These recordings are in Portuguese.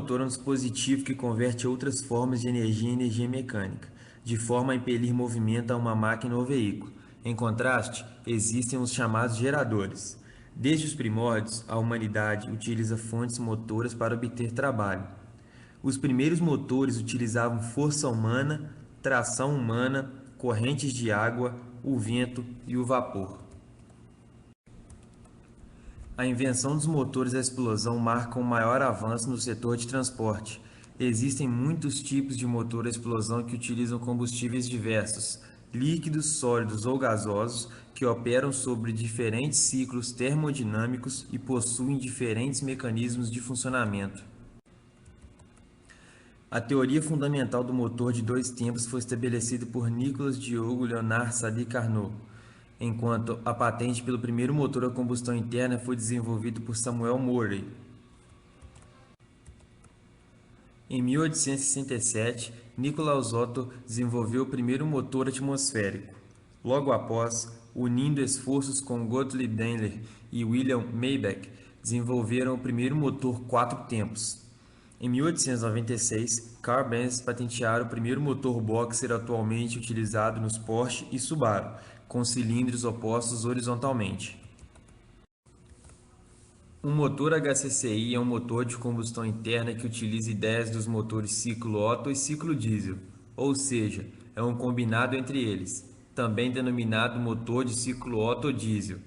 motor é um dispositivo que converte outras formas de energia em energia mecânica, de forma a impelir movimento a uma máquina ou veículo. Em contraste, existem os chamados geradores. Desde os primórdios, a humanidade utiliza fontes motoras para obter trabalho. Os primeiros motores utilizavam força humana, tração humana, correntes de água, o vento e o vapor. A invenção dos motores a explosão marca um maior avanço no setor de transporte. Existem muitos tipos de motor a explosão que utilizam combustíveis diversos, líquidos, sólidos ou gasosos, que operam sobre diferentes ciclos termodinâmicos e possuem diferentes mecanismos de funcionamento. A teoria fundamental do motor de dois tempos foi estabelecida por Nicolas Diogo Leonard Sadi Carnot, enquanto a patente pelo primeiro motor a combustão interna foi desenvolvido por Samuel Morley. Em 1867, Nicolaus Otto desenvolveu o primeiro motor atmosférico. Logo após, unindo esforços com Gottlieb Daimler e William Maybach, desenvolveram o primeiro motor quatro tempos. Em 1896, Carl Benz patentearam o primeiro motor boxer atualmente utilizado nos Porsche e Subaru, com cilindros opostos horizontalmente. Um motor HCCI é um motor de combustão interna que utiliza ideias dos motores ciclo Otto e ciclo diesel, ou seja, é um combinado entre eles, também denominado motor de ciclo Otto diesel.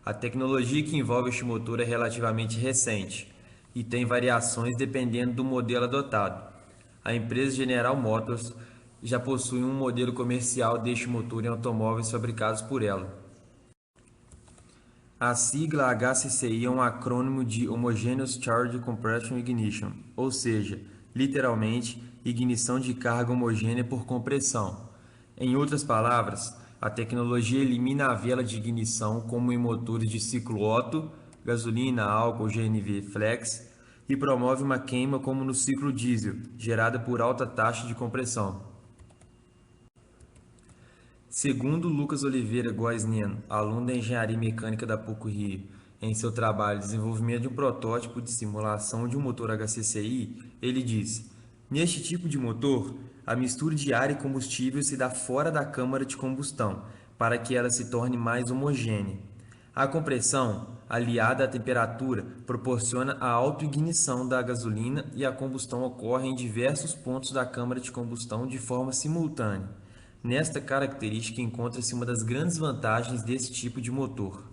A tecnologia que envolve este motor é relativamente recente e tem variações dependendo do modelo adotado. A empresa General Motors já possui um modelo comercial deste motor em automóveis fabricados por ela. A sigla HCCI é um acrônimo de Homogeneous Charge Compression Ignition, ou seja, literalmente, ignição de carga homogênea por compressão. Em outras palavras, a tecnologia elimina a vela de ignição como em motores de ciclo Otto, gasolina, álcool, GNV, flex, e promove uma queima como no ciclo diesel, gerada por alta taxa de compressão. Segundo Lucas Oliveira Guaisnian, aluno da Engenharia Mecânica da PUC-Rio, em seu trabalho Desenvolvimento de um protótipo de simulação de um motor HCCI, ele disse: neste tipo de motor, a mistura de ar e combustível se dá fora da câmara de combustão, para que ela se torne mais homogênea. A compressão, aliada à temperatura, proporciona a autoignição da gasolina e a combustão ocorre em diversos pontos da câmara de combustão de forma simultânea. Nesta característica encontra-se uma das grandes vantagens desse tipo de motor.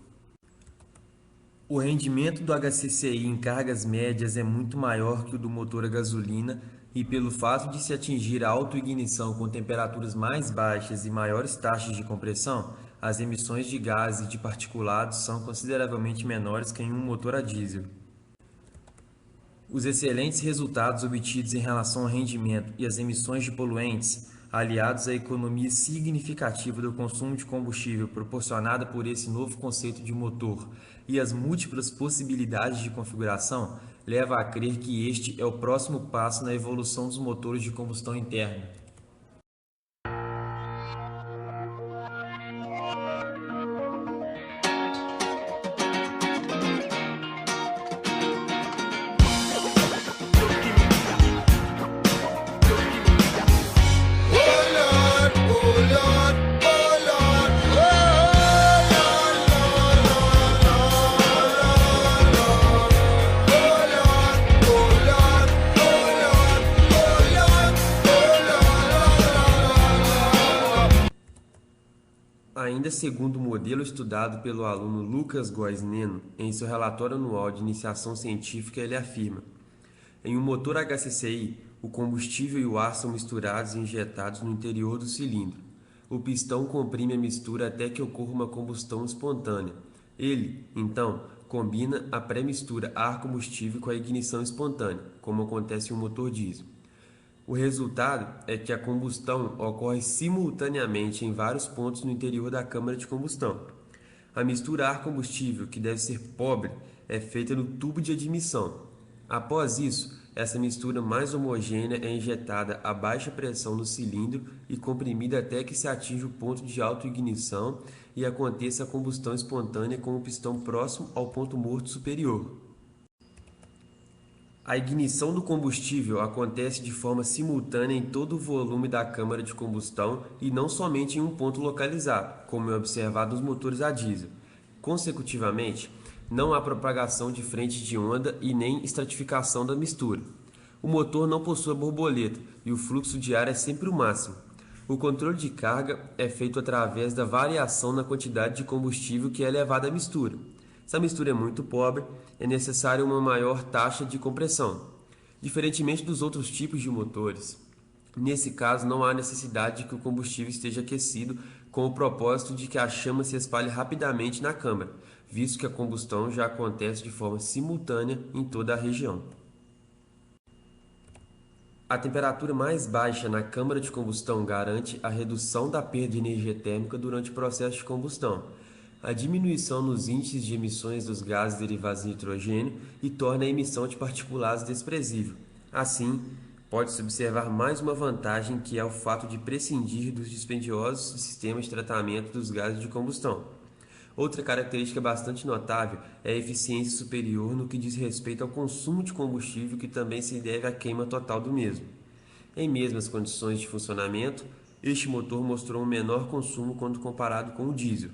O rendimento do HCCI em cargas médias é muito maior que o do motor a gasolina e pelo fato de se atingir a autoignição com temperaturas mais baixas e maiores taxas de compressão, as emissões de gases e de particulados são consideravelmente menores que em um motor a diesel. Os excelentes resultados obtidos em relação ao rendimento e às emissões de poluentes, aliados à economia significativa do consumo de combustível proporcionada por esse novo conceito de motor e as múltiplas possibilidades de configuração, leva a crer que este é o próximo passo na evolução dos motores de combustão interna. Ainda segundo o modelo estudado pelo aluno Lucas Guaisnian, em seu relatório anual de iniciação científica, ele afirma: em um motor HCCI, o combustível e o ar são misturados e injetados no interior do cilindro. O pistão comprime a mistura até que ocorra uma combustão espontânea. Ele, então, combina a pré-mistura ar-combustível com a ignição espontânea, como acontece em um motor diesel. O resultado é que a combustão ocorre simultaneamente em vários pontos no interior da câmara de combustão. A mistura ar-combustível, que deve ser pobre, é feita no tubo de admissão. Após isso, essa mistura mais homogênea é injetada a baixa pressão no cilindro e comprimida até que se atinja o ponto de autoignição e aconteça a combustão espontânea com o pistão próximo ao ponto morto superior. A ignição do combustível acontece de forma simultânea em todo o volume da câmara de combustão e não somente em um ponto localizado, como é observado nos motores a diesel. Consecutivamente, não há propagação de frente de onda e nem estratificação da mistura. O motor não possui borboleta e o fluxo de ar é sempre o máximo. O controle de carga é feito através da variação na quantidade de combustível que é levada à mistura. Se a mistura é muito pobre, é necessária uma maior taxa de compressão, diferentemente dos outros tipos de motores. Nesse caso, não há necessidade de que o combustível esteja aquecido com o propósito de que a chama se espalhe rapidamente na câmara, visto que a combustão já acontece de forma simultânea em toda a região. A temperatura mais baixa na câmara de combustão garante a redução da perda de energia térmica durante o processo de combustão, a diminuição nos índices de emissões dos gases derivados de nitrogênio e torna a emissão de particulados desprezível. Assim, pode-se observar mais uma vantagem, que é o fato de prescindir dos dispendiosos sistemas de tratamento dos gases de combustão. Outra característica bastante notável é a eficiência superior no que diz respeito ao consumo de combustível, que também se deve à queima total do mesmo. Em mesmas condições de funcionamento, este motor mostrou um menor consumo quando comparado com o diesel.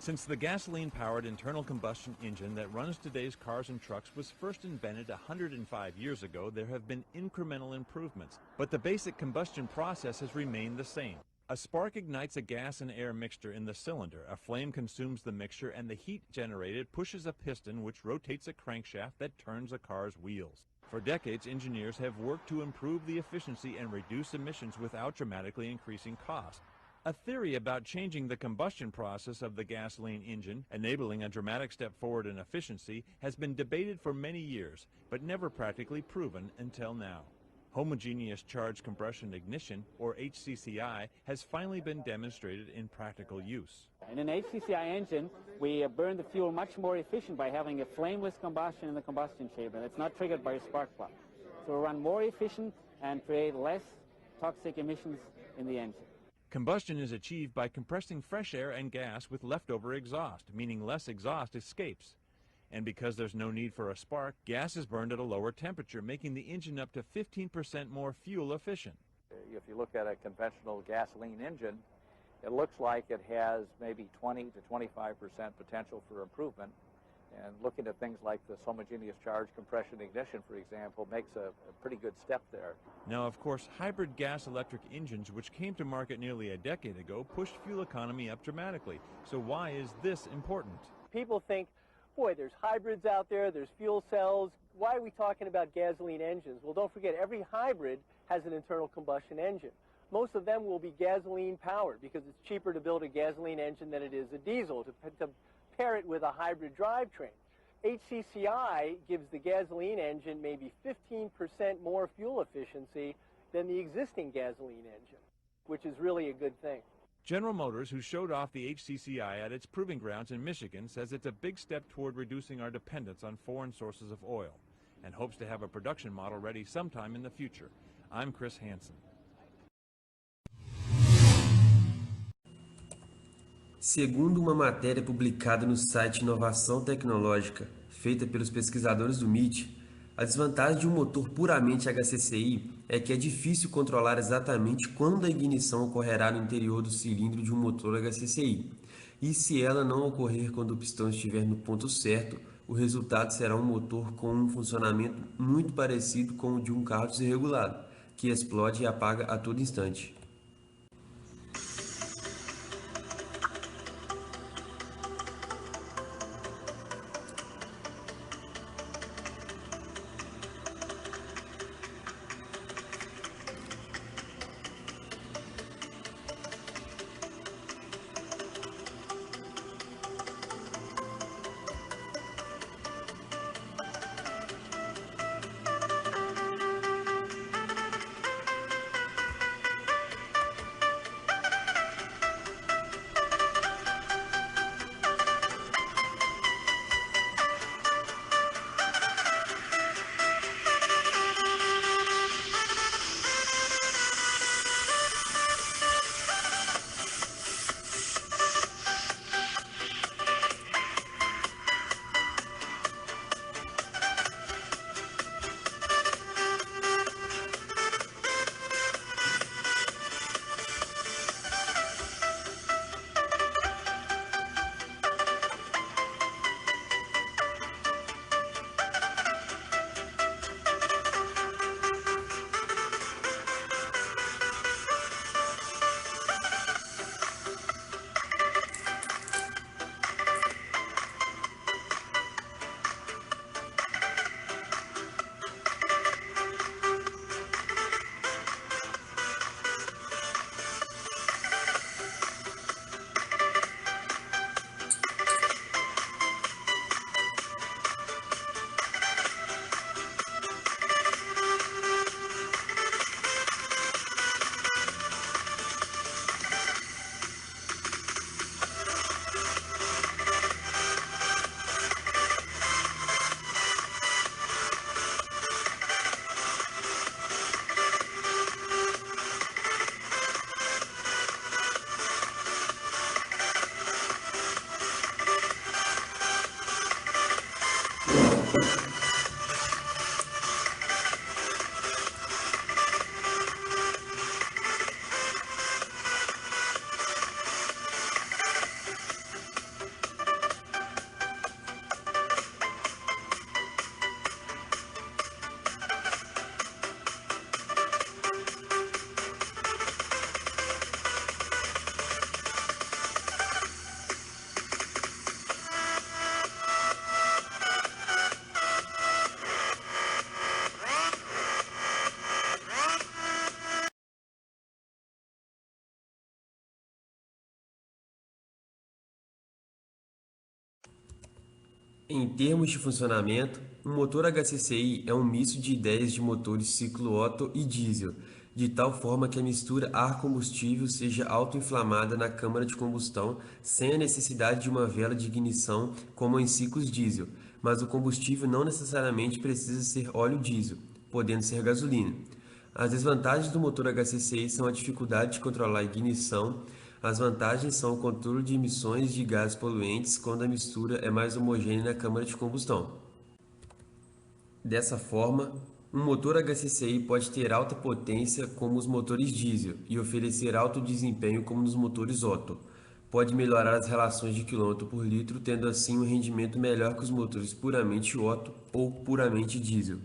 Since the gasoline-powered internal combustion engine that runs today's cars and trucks was first invented 105 years ago, there have been incremental improvements, but the basic combustion process has remained the same. A spark ignites a gas and air mixture in the cylinder, a flame consumes the mixture, and the heat generated pushes a piston which rotates a crankshaft that turns a car's wheels. For decades, engineers have worked to improve the efficiency and reduce emissions without dramatically increasing cost. A theory about changing the combustion process of the gasoline engine, enabling a dramatic step forward in efficiency, has been debated for many years, but never practically proven until now. Homogeneous charge compression ignition, or HCCI, has finally been demonstrated in practical use. In an HCCI engine, we burn the fuel much more efficient by having a flameless combustion in the combustion chamber that's not triggered by a spark plug. So we run more efficient and create less toxic emissions in the engine. Combustion is achieved by compressing fresh air and gas with leftover exhaust, meaning less exhaust escapes. And because there's no need for a spark, gas is burned at a lower temperature, making the engine up to 15% more fuel efficient. If you look at a conventional gasoline engine, it looks like it has maybe 20 to 25% potential for improvement. And looking at things like this homogeneous charge compression ignition, for example, makes a pretty good step there. Now, of course, hybrid gas-electric engines, which came to market nearly a decade ago, pushed fuel economy up dramatically. So why is this important? People think, boy, there's hybrids out there, there's fuel cells. Why are we talking about gasoline engines? Well, don't forget, every hybrid has an internal combustion engine. Most of them will be gasoline powered because it's cheaper to build a gasoline engine than it is a diesel to pair it with a hybrid drivetrain. HCCI gives the gasoline engine maybe 15% more fuel efficiency than the existing gasoline engine, which is really a good thing. General Motors, who showed off the HCCI at its proving grounds in Michigan, says it's a big step toward reducing our dependence on foreign sources of oil and hopes to have a production model ready sometime in the future. I'm Chris Hansen. Segundo uma matéria publicada no site Inovação Tecnológica, feita pelos pesquisadores do MIT, a desvantagem de um motor puramente HCCI é que é difícil controlar exatamente quando a ignição ocorrerá no interior do cilindro de um motor HCCI. E se ela não ocorrer quando o pistão estiver no ponto certo, o resultado será um motor com um funcionamento muito parecido com o de um carro desregulado, que explode e apaga a todo instante. Em termos de funcionamento, um motor HCCI é um misto de ideias de motores ciclo Otto e diesel, de tal forma que a mistura ar-combustível seja autoinflamada na câmara de combustão sem a necessidade de uma vela de ignição como em ciclos diesel, mas o combustível não necessariamente precisa ser óleo diesel, podendo ser gasolina. As desvantagens do motor HCCI são a dificuldade de controlar a ignição. As vantagens são o controle de emissões de gases poluentes quando a mistura é mais homogênea na câmara de combustão. Dessa forma, um motor HCCI pode ter alta potência como os motores diesel e oferecer alto desempenho como nos motores Otto. Pode melhorar as relações de quilômetro por litro, tendo assim um rendimento melhor que os motores puramente Otto ou puramente diesel.